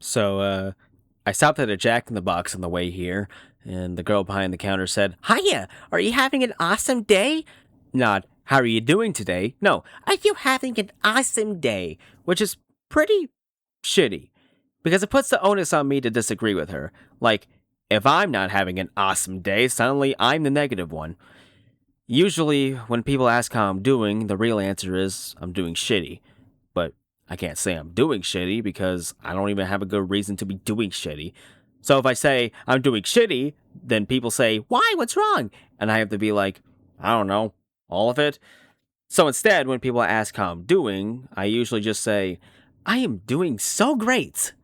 So, I stopped at a Jack in the Box on the way here, and the girl behind the counter said, "Hiya, are you having an awesome day?" Not, "How are you doing today?" No, "Are you having an awesome day?" Which is pretty shitty, because it puts the onus on me to disagree with her. Like, if I'm not having an awesome day, suddenly I'm the negative one. Usually, when people ask how I'm doing, the real answer is, I'm doing shitty. But I can't say I'm doing shitty because I don't even have a good reason to be doing shitty. So if I say I'm doing shitty, then people say, "Why? What's wrong?" And I have to be like, "I don't know, all of it." So instead, when people ask how I'm doing, I usually just say, "I am doing so great."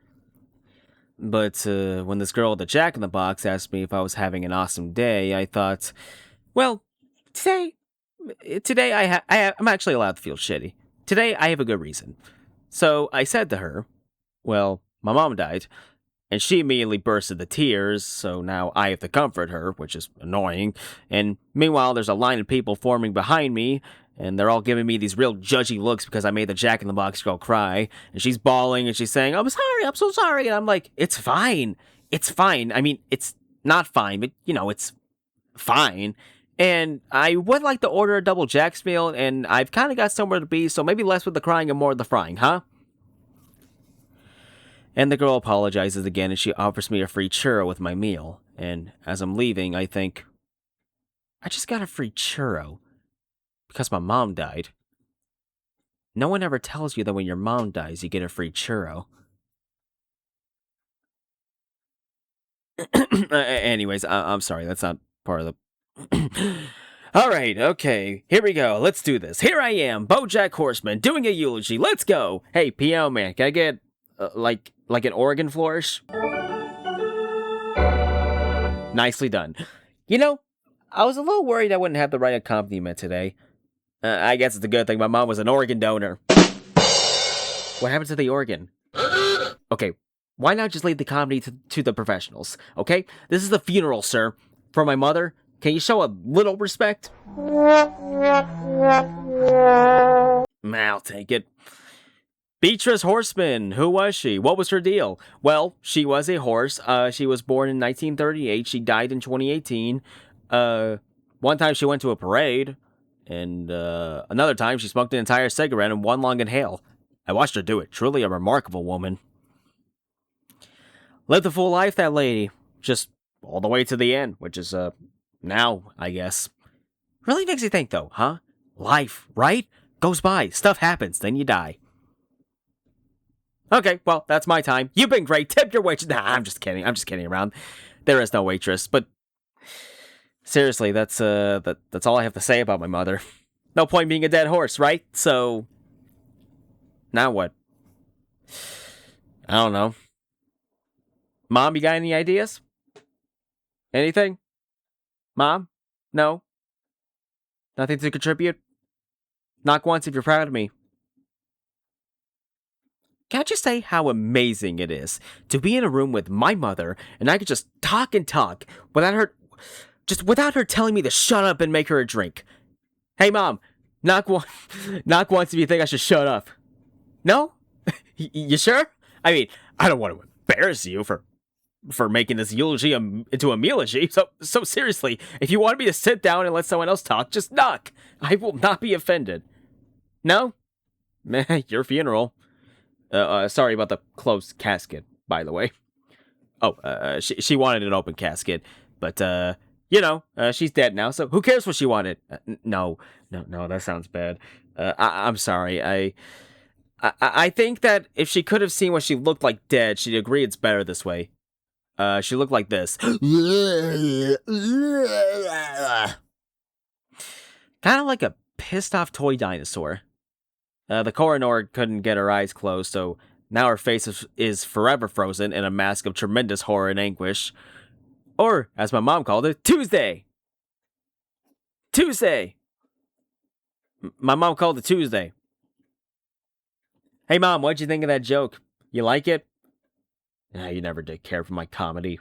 But when this girl at the Jack in the Box asked me if I was having an awesome day, I thought, well, today, today I'm actually allowed to feel shitty. Today I have a good reason. So I said to her, "Well, my mom died," and she immediately burst into tears, so now I have to comfort her, which is annoying. And meanwhile, there's a line of people forming behind me, and they're all giving me these real judgy looks because I made the Jack in the Box girl cry. And she's bawling and she's saying, "I'm sorry, I'm so sorry." And I'm like, "It's fine. It's fine. I mean, it's not fine, but it's fine." And I would like to order a double Jack's meal, and I've kind of got somewhere to be, so maybe less with the crying and more with the frying, huh? And the girl apologizes again, and she offers me a free churro with my meal. And as I'm leaving, I think, I just got a free churro because my mom died. No one ever tells you that when your mom dies, you get a free churro. Anyways, I'm sorry, that's not part of the. All right, okay, here we go. Let's do this. Here I am, Bojack Horseman, doing a eulogy. Let's go. Hey, piano man, can I get like an organ flourish? Nicely done. You know, I was a little worried I wouldn't have the right accompaniment today. I guess it's a good thing my mom was an organ donor. What happened to the organ? Okay, why not just leave the comedy to the professionals, okay? This is the funeral, sir, for my mother. Can you show a little respect? I'll take it. Beatrice Horseman, who was she? What was her deal? Well, she was a horse. She was born in 1938. She died in 2018. One time she went to a parade, and another time she smoked an entire cigarette in one long inhale. I watched her do it. Truly a remarkable woman. Lived a full life, that lady. Just all the way to the end, which is, now, I guess. Really makes you think, though, huh? Life, right? Goes by, stuff happens, then you die. Okay, well, that's my time. You've been great. Tip your waitress. Nah, I'm just kidding. I'm just kidding around. There is no waitress, but seriously, that's all I have to say about my mother. No point being a dead horse, right? So now what? I don't know. Mom, you got any ideas? Anything? Mom? No? Nothing to contribute? Knock once if you're proud of me. Can I just say how amazing it is to be in a room with my mother and I could just talk and talk without her telling me to shut up and make her a drink. Hey mom, knock once if you think I should shut up. No? You sure? I mean, I don't want to embarrass you for making this eulogy into a mealogy. So seriously, if you want me to sit down and let someone else talk, just knock. I will not be offended. No? Meh, your funeral. Sorry about the closed casket, by the way. Oh, she wanted an open casket, but she's dead now, so who cares what she wanted? No, that sounds bad. I'm sorry. I think that if she could have seen what she looked like dead, she'd agree it's better this way. She looked like this. Kind of like a pissed off toy dinosaur. The coroner couldn't get her eyes closed, so now her face is forever frozen in a mask of tremendous horror and anguish. Or, as my mom called it, Tuesday! Tuesday! My mom called it Tuesday. Hey mom, what'd you think of that joke? You like it? You never did care for my comedy.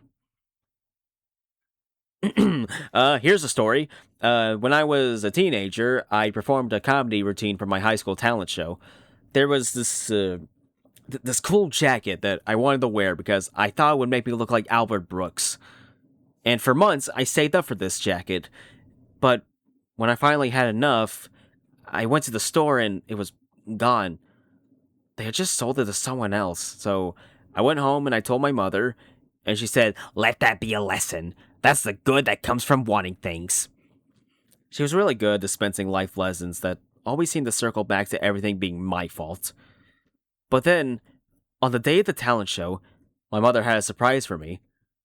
Here's a story. When I was a teenager, I performed a comedy routine for my high school talent show. There was this this cool jacket that I wanted to wear because I thought it would make me look like Albert Brooks. And for months, I saved up for this jacket. But when I finally had enough, I went to the store and it was gone. They had just sold it to someone else. So I went home and I told my mother, and she said, "Let that be a lesson. That's the good that comes from wanting things." She was really good at dispensing life lessons that always seemed to circle back to everything being my fault. But then, on the day of the talent show, my mother had a surprise for me.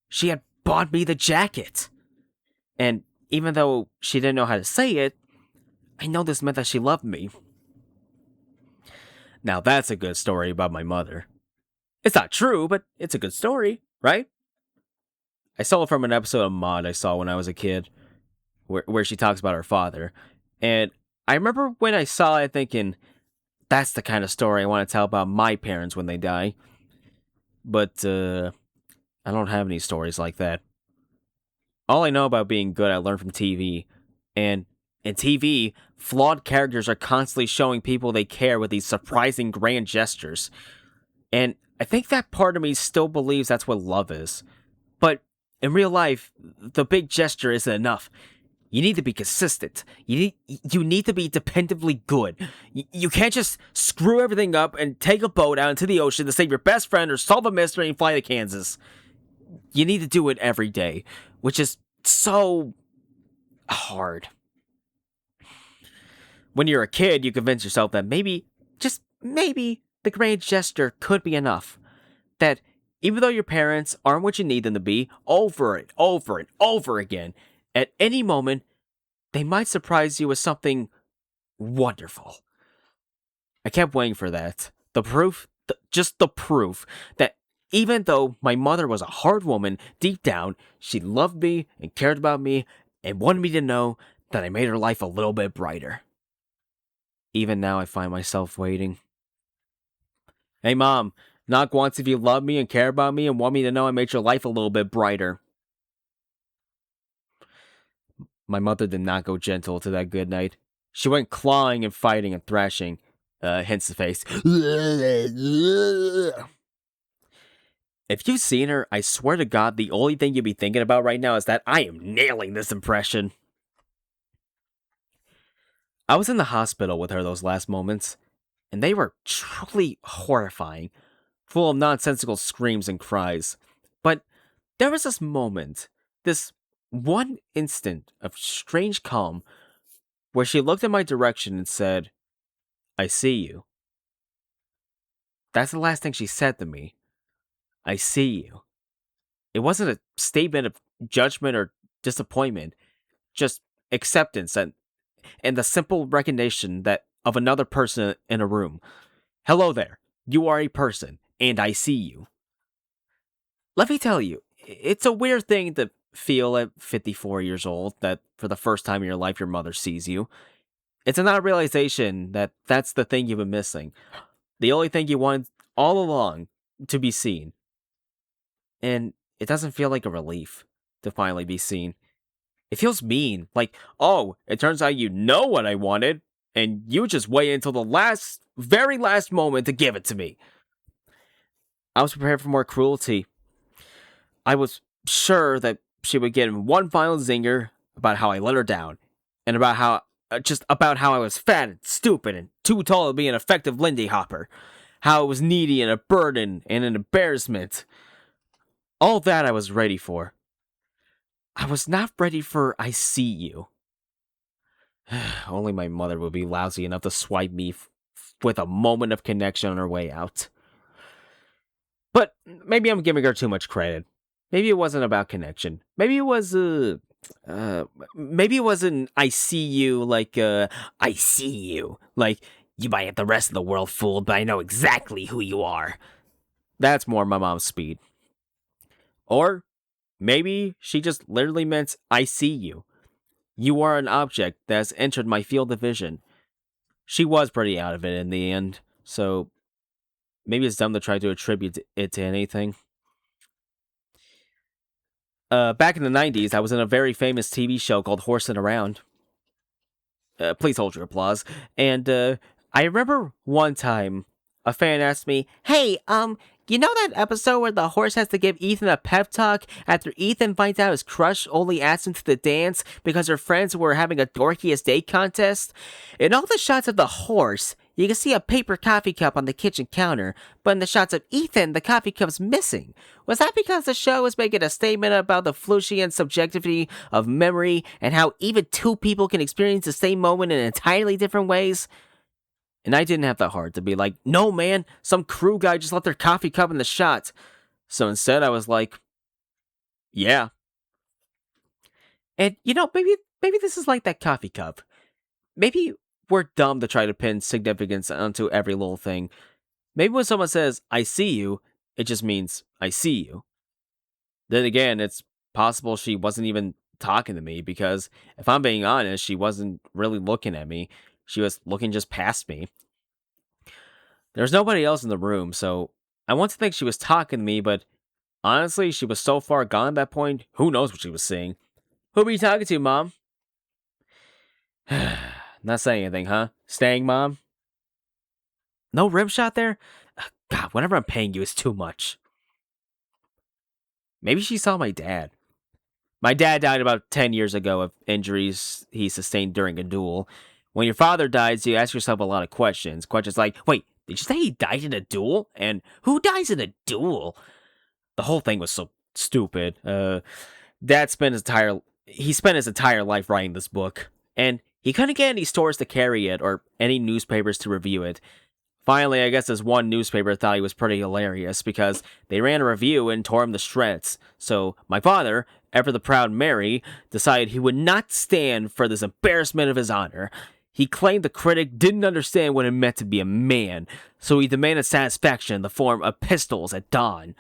She had bought me the jacket. And even though she didn't know how to say it, I know this meant that she loved me. Now that's a good story about my mother. It's not true, but it's a good story, right? I stole it from an episode of Mod I saw when I was a kid, where she talks about her father. And I remember when I saw it thinking, that's the kind of story I want to tell about my parents when they die. But, I don't have any stories like that. All I know about being good I learned from TV. And in TV, flawed characters are constantly showing people they care with these surprising grand gestures. And I think that part of me still believes that's what love is. But in real life, the big gesture isn't enough. You need to be consistent. You need to be dependably good. You can't just screw everything up and take a boat out into the ocean to save your best friend or solve a mystery and fly to Kansas. You need to do it every day, which is so hard. When you're a kid, you convince yourself that maybe, just maybe, the grand gesture could be enough. That even though your parents aren't what you need them to be, over and over and over again, at any moment, they might surprise you with something wonderful. I kept waiting for that. The proof, just the proof, that even though my mother was a hard woman, deep down, she loved me and cared about me and wanted me to know that I made her life a little bit brighter. Even now, I find myself waiting. Hey, Mom, knock once if you love me and care about me and want me to know I made your life a little bit brighter. My mother did not go gentle to that good night. She went clawing and fighting and thrashing. Hence the face. If you've seen her, I swear to God, the only thing you'd be thinking about right now is that I am nailing this impression. I was in the hospital with her those last moments, and they were truly horrifying, full of nonsensical screams and cries. But there was this moment, this one instant of strange calm, where she looked in my direction and said, "I see you." That's the last thing she said to me. "I see you." It wasn't a statement of judgment or disappointment, just acceptance and the simple recognition that of another person in a room. "Hello there. You are a person, and I see you." Let me tell you, it's a weird thing to feel at 54 years old that for the first time in your life your mother sees you. It's an odd realization that that's the thing you've been missing. The only thing you wanted all along to be seen. And it doesn't feel like a relief to finally be seen. It feels mean, like, oh, it turns out you know what I wanted, and you just wait until the very last moment to give it to me. I was prepared for more cruelty. I was sure that she would get one final zinger about how I let her down, and about how I was fat and stupid and too tall to be an effective Lindy Hopper, how I was needy and a burden and an embarrassment. All that I was ready for. I was not ready for "I see you." Only my mother would be lousy enough to swipe me with a moment of connection on her way out. But maybe I'm giving her too much credit. Maybe it wasn't about connection. Maybe it was, maybe it wasn't "I see you" like, "I see you." Like, "You might have the rest of the world fooled, but I know exactly who you are." That's more my mom's speed. Or maybe she just literally meant "I see you. You are an object that has entered my field of vision." She was pretty out of it in the end, so maybe it's dumb to try to attribute it to anything. Back in the 90s, I was in a very famous TV show called Horsing Around. Please hold your applause. And I remember one time a fan asked me, "Hey, you know that episode where the horse has to give Ethan a pep talk after Ethan finds out his crush only asked him to the dance because her friends were having a dorkiest date contest? In all the shots of the horse, you can see a paper coffee cup on the kitchen counter, but in the shots of Ethan, the coffee cup's missing. Was that because the show was making a statement about the flushy and subjectivity of memory and how even two people can experience the same moment in entirely different ways?" And I didn't have the heart to be like, "No, man, some crew guy just left their coffee cup in the shot." So instead, I was like, "Yeah." And maybe this is like that coffee cup. Maybe we're dumb to try to pin significance onto every little thing. Maybe when someone says, "I see you," it just means, "I see you." Then again, it's possible she wasn't even talking to me because, if I'm being honest, she wasn't really looking at me. She was looking just past me. There's nobody else in the room, so I want to think she was talking to me, but honestly, she was so far gone at that point, who knows what she was saying. "Who were you talking to, Mom?" Not saying anything, huh? Staying, Mom? No rim shot there? God, whatever I'm paying you is too much. Maybe she saw my dad. My dad died about 10 years ago of injuries he sustained during a duel. When your father dies, you ask yourself a lot of questions. Questions like, wait, did you say he died in a duel? And who dies in a duel? The whole thing was so stupid. Dad spent his entire life writing this book, and he couldn't get any stores to carry it or any newspapers to review it. Finally, I guess this one newspaper thought he was pretty hilarious because they ran a review and tore him to shreds. So my father, ever the proud Mary, decided he would not stand for this embarrassment of his honor. He claimed the critic didn't understand what it meant to be a man, so he demanded satisfaction in the form of pistols at dawn.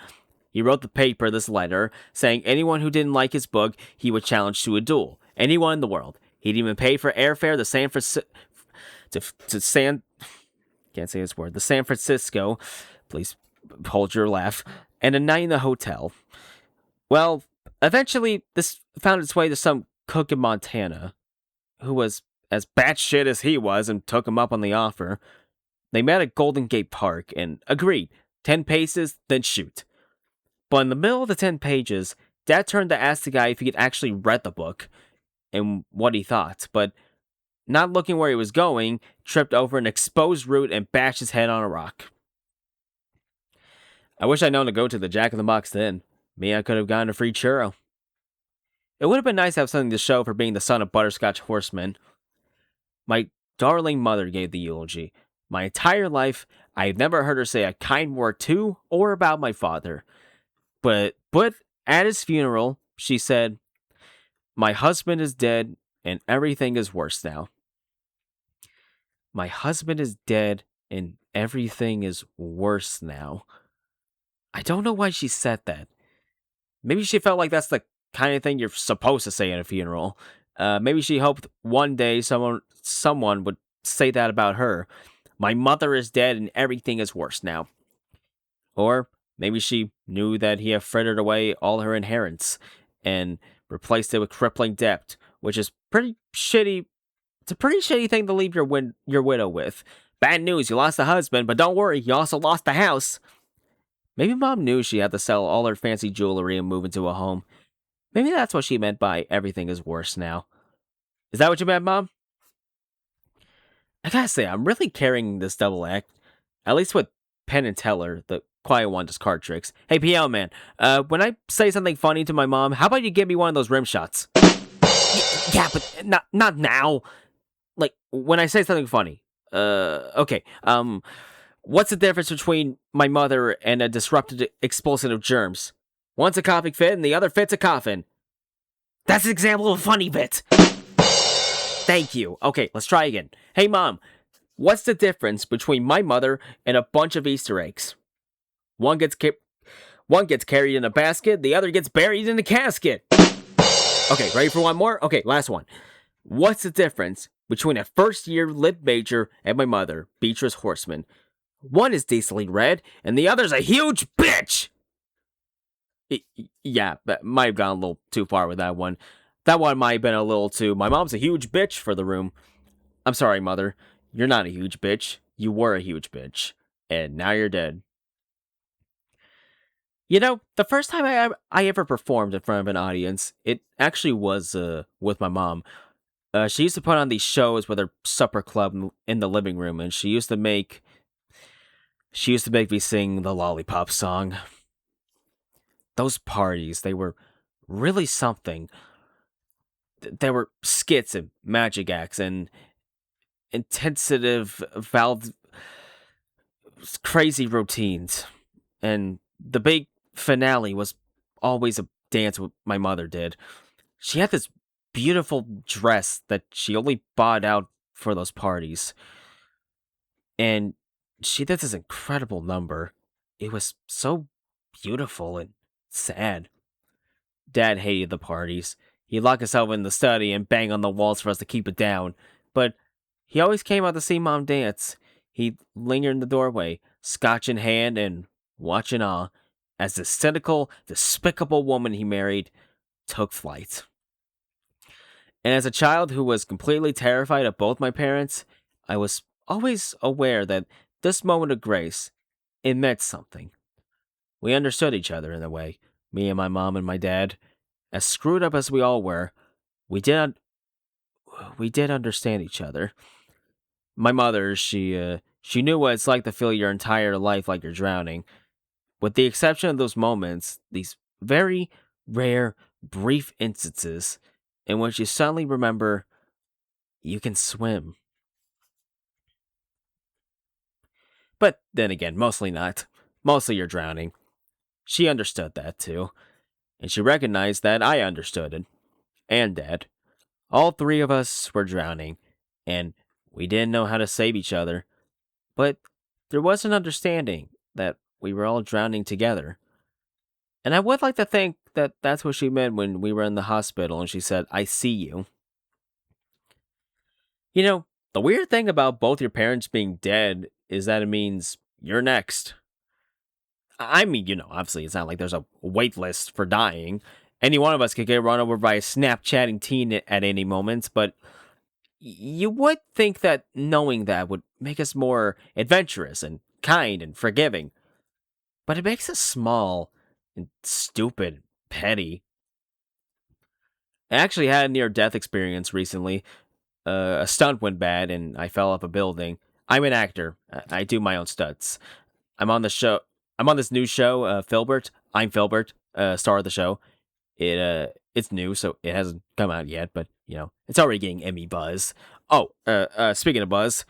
He wrote the paper this letter, saying anyone who didn't like his book, he would challenge to a duel. Anyone in the world. He'd even pay for airfare to San Francisco. Can't say this word. The San Francisco. Please hold your laugh. And a night in the hotel. Well, eventually, this found its way to some cook in Montana, who was as batshit as he was and took him up on the offer. They met at Golden Gate Park and agreed. 10 paces, then shoot. But in the middle of the 10 pages, Dad turned to ask the guy if he had actually read the book and what he thought, but not looking where he was going, tripped over an exposed root and bashed his head on a rock. I wish I'd known to go to the Jack in the Box then. Me, I could have gotten a free churro. It would have been nice to have something to show for being the son of Butterscotch Horseman. My darling mother gave the eulogy. My entire life, I have never heard her say a kind word to or about my father. But at his funeral, she said, "My husband is dead, and everything is worse now." My husband is dead, and everything is worse now. I don't know why she said that. Maybe she felt like that's the kind of thing you're supposed to say at a funeral. Maybe she hoped one day someone would say that about her. My mother is dead, and everything is worse now. Or maybe she knew that he had frittered away all her inheritance and replaced it with crippling debt, which is pretty shitty. It's a pretty shitty thing to leave your widow with. Bad news, you lost a husband, but don't worry, you also lost the house. Maybe Mom knew she had to sell all her fancy jewelry and move into a home. Maybe that's what she meant by everything is worse now. Is that what you meant, Mom? I gotta say, I'm really carrying this double act. At least with Penn and Teller, the quiet one does card tricks. Hey, PL man, when I say something funny to my mom, how about you give me one of those rim shots? Yeah, but not now. Like, when I say something funny. Okay. What's the difference between my mother and a disrupted expulsion of germs? One's a coughing fit and the other fits a coffin. That's an example of a funny bit. Thank you. Okay, let's try again. Hey, Mom, what's the difference between my mother and a bunch of Easter eggs? One gets carried in a basket, the other gets buried in a casket. Okay, ready for one more? Okay, last one. What's the difference between a first-year lit major and my mother, Beatrice Horseman? One is decently red, and the other's a huge bitch! Yeah, that might have gone a little too far with that one. That one might have been a little too, my mom's a huge bitch for the room. I'm sorry, Mother. You're not a huge bitch. You were a huge bitch. and now you're dead. The first time I ever performed in front of an audience, it actually was with my mom. She used to put on these shows with her supper club in the living room, and she used to make me sing the Lollipop song. Those parties, they were really something. There were skits and magic acts and intensive valve crazy routines. And the big finale was always a dance my mother did. She had this beautiful dress that she only bought out for those parties. And she did this incredible number. It was so beautiful and sad. Dad hated the parties. He'd lock himself in the study and bang on the walls for us to keep it down. But he always came out to see Mom dance. He'd linger in the doorway, scotch in hand, and watch in awe as the cynical, despicable woman he married took flight. And as a child who was completely terrified of both my parents, I was always aware that this moment of grace, it meant something. We understood each other in a way, me and my mom and my dad. As screwed up as we all were, we did we did understand each other. My mother, she knew what it's like to feel your entire life like you're drowning. With the exception of those moments, these very rare, brief instances in which you suddenly remember you can swim. But then again, mostly not. Mostly you're drowning. She understood that too, and she recognized that I understood it. And Dad. All three of us were drowning, and we didn't know how to save each other. But there was an understanding that we were all drowning together. And I would like to think that that's what she meant when we were in the hospital and she said, I see you. The weird thing about both your parents being dead is that it means you're next. I mean, obviously it's not like there's a wait list for dying. Any one of us could get run over by a Snapchatting teen at any moment, but you would think that knowing that would make us more adventurous and kind and forgiving. But it makes us small and stupid, petty. I actually had a near death experience recently. A stunt went bad and I fell off a building. I'm an actor. I do my own stunts. I'm on the show. I'm on this new show, Filbert. I'm Filbert, star of the show. It's new, so it hasn't come out yet, but it's already getting Emmy buzz. Oh, speaking of buzz,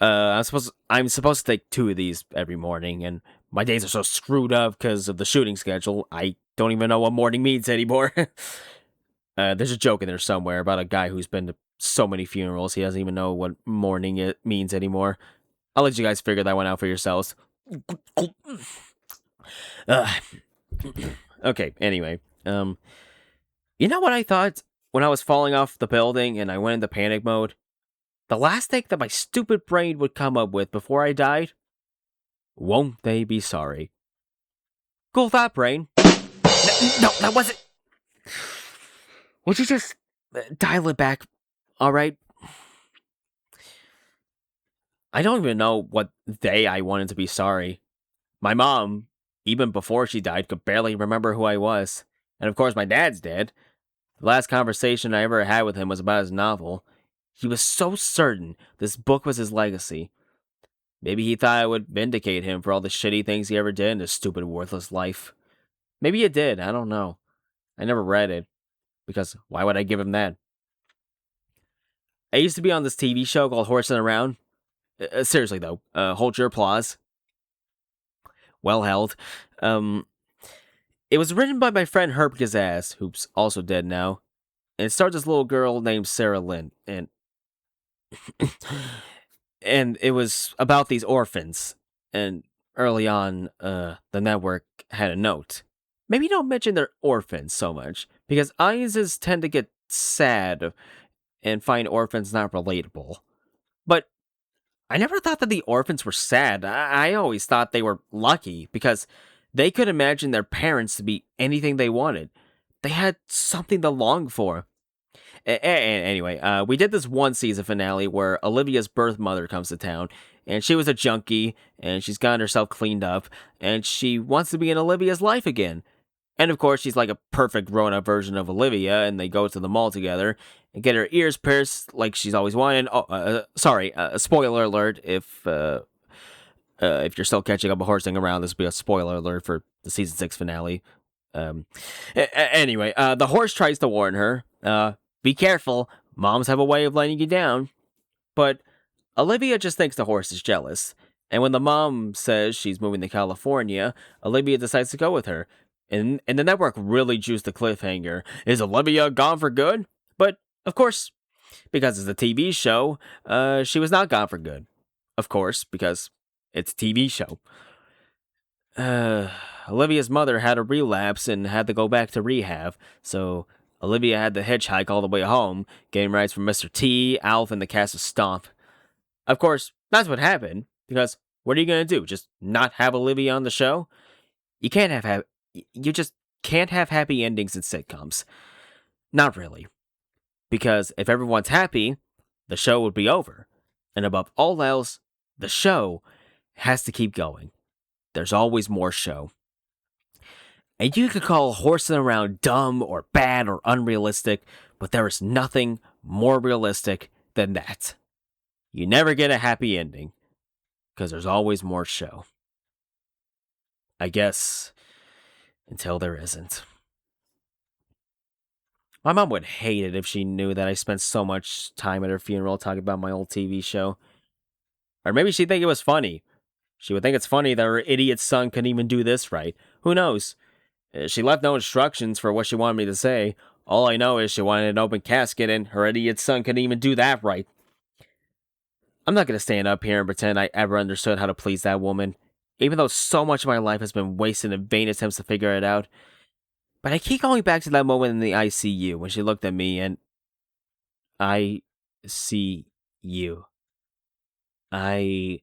I'm supposed to take 2 of these every morning, and my days are so screwed up because of the shooting schedule. I don't even know what morning means anymore. There's a joke in there somewhere about a guy who's been to so many funerals he doesn't even know what morning it means anymore. I'll let you guys figure that one out for yourselves. Okay, anyway. You know what I thought when I was falling off the building and I went into panic mode? The last thing that my stupid brain would come up with before I died? Won't they be sorry? Cool thought, brain. No, that wasn't. Would you just dial it back? Alright? I don't even know what day I wanted to be sorry. My mom, even before she died, could barely remember who I was. And of course, my dad's dead. The last conversation I ever had with him was about his novel. He was so certain this book was his legacy. Maybe he thought I would vindicate him for all the shitty things he ever did in his stupid, worthless life. Maybe it did, I don't know. I never read it, because why would I give him that? I used to be on this TV show called Horseman Around. Seriously though, hold your applause. Well held. It was written by my friend Herb Gazaz, who's also dead now. And it stars this little girl named Sarah Lynn, and and it was about these orphans. And early on, the network had a note. Maybe don't mention they're orphans so much, because audiences tend to get sad and find orphans not relatable. But I never thought that the orphans were sad. I always thought they were lucky, because they could imagine their parents to be anything they wanted. They had something to long for. Anyway, we did this one season finale where Olivia's birth mother comes to town, and she was a junkie, and she's gotten herself cleaned up, and she wants to be in Olivia's life again. And of course, she's like a perfect grown-up version of Olivia, and they go to the mall together and get her ears pierced like she's always wanted. Oh, sorry, spoiler alert if you're still catching up a horsing around, this will be a spoiler alert for the season 6 finale. Anyway, the horse tries to warn her. Be careful. Moms have a way of letting you down. But Olivia just thinks the horse is jealous. And when the mom says she's moving to California, Olivia decides to go with her. And the network really juiced the cliffhanger. Is Olivia gone for good? But, of course, because it's a TV show, she was not gone for good. Of course, because it's a TV show. Olivia's mother had a relapse and had to go back to rehab, so Olivia had to hitchhike all the way home, getting rides from Mr. T, Alf, and the cast of Stomp. Of course, that's what happened, because what are you gonna do? Just not have Olivia on the show? You just can't have happy endings in sitcoms. Not really. Because if everyone's happy, the show would be over. And above all else, the show has to keep going. There's always more show. And you could call horsing around dumb or bad or unrealistic, but there is nothing more realistic than that. You never get a happy ending, because there's always more show. I guess, until there isn't. My mom would hate it if she knew that I spent so much time at her funeral talking about my old TV show. Or maybe she'd think it was funny. She would think it's funny that her idiot son couldn't even do this right. Who knows? She left no instructions for what she wanted me to say. All I know is she wanted an open casket and her idiot son couldn't even do that right. I'm not going to stand up here and pretend I ever understood how to please that woman, even though so much of my life has been wasted in vain attempts to figure it out. But I keep going back to that moment in the ICU when she looked at me and... I see you. I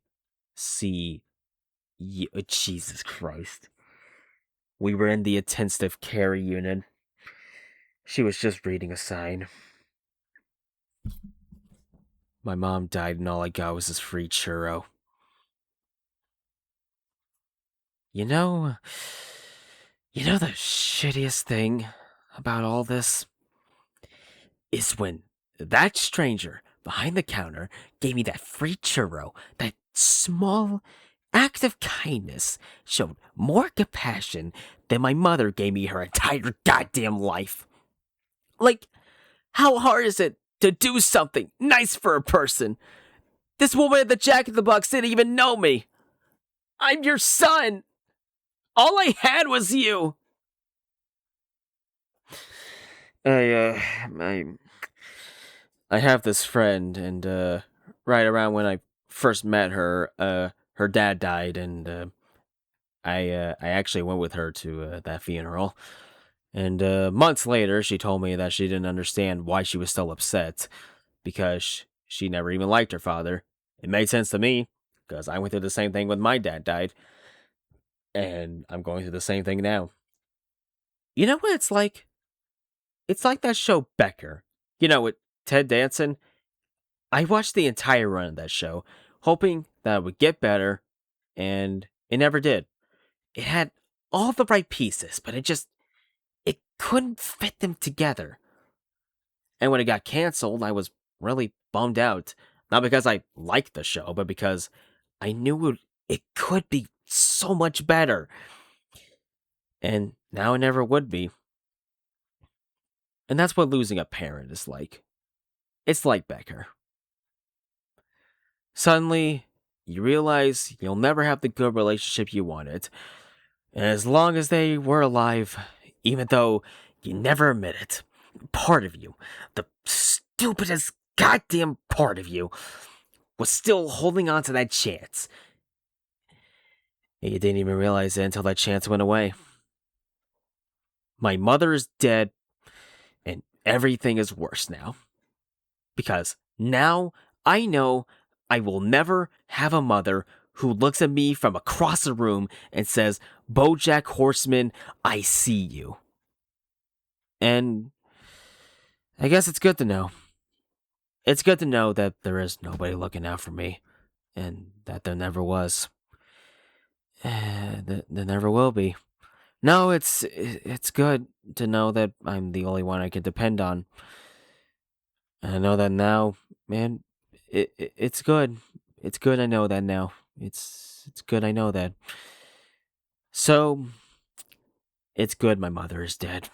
see you. Jesus Christ. We were in the intensive care unit. She was just reading a sign. My mom died and all I got was this free churro. You know the shittiest thing about all this? Is when that stranger behind the counter gave me that free churro, that small act of kindness showed more compassion than my mother gave me her entire goddamn life. Like, how hard is it to do something nice for a person? This woman at the Jack in the Box didn't even know me. I'm your son. All I had was you. I have this friend, and right around when I first met her, her dad died, and I actually went with her to that funeral. And months later, she told me that she didn't understand why she was still upset, because she never even liked her father. It made sense to me, because I went through the same thing when my dad died, and I'm going through the same thing now. You know what it's like? It's like that show Becker. You know, with Ted Danson. I watched the entire run of that show, hoping that it would get better, and it never did. It had all the right pieces, but it couldn't fit them together. And when it got canceled, I was really bummed out. Not because I liked the show, but because I knew it could be so much better. And now it never would be. And that's what losing a parent is like. It's like Becker. Suddenly, you realize you'll never have the good relationship you wanted. And as long as they were alive, even though you never admit it, part of you, the stupidest goddamn part of you, was still holding on to that chance. And you didn't even realize it until that chance went away. My mother is dead, and everything is worse now. Because now I know I will never have a mother who looks at me from across the room and says, Bojack Horseman, I see you. And I guess it's good to know. It's good to know that there is nobody looking out for me, and that there never was. There never will be. No, it's good to know that I'm the only one I can depend on. And I know that now, man. It's good. It's good. I know that now. It's good. I know that. So it's good. My mother is dead.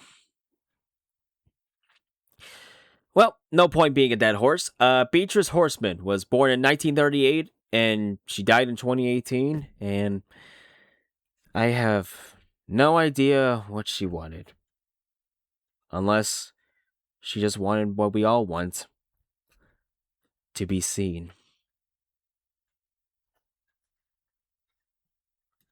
Well, no point being a dead horse. Beatrice Horseman was born in 1938 and she died in 2018. And I have no idea what she wanted. Unless she just wanted what we all want, to be seen.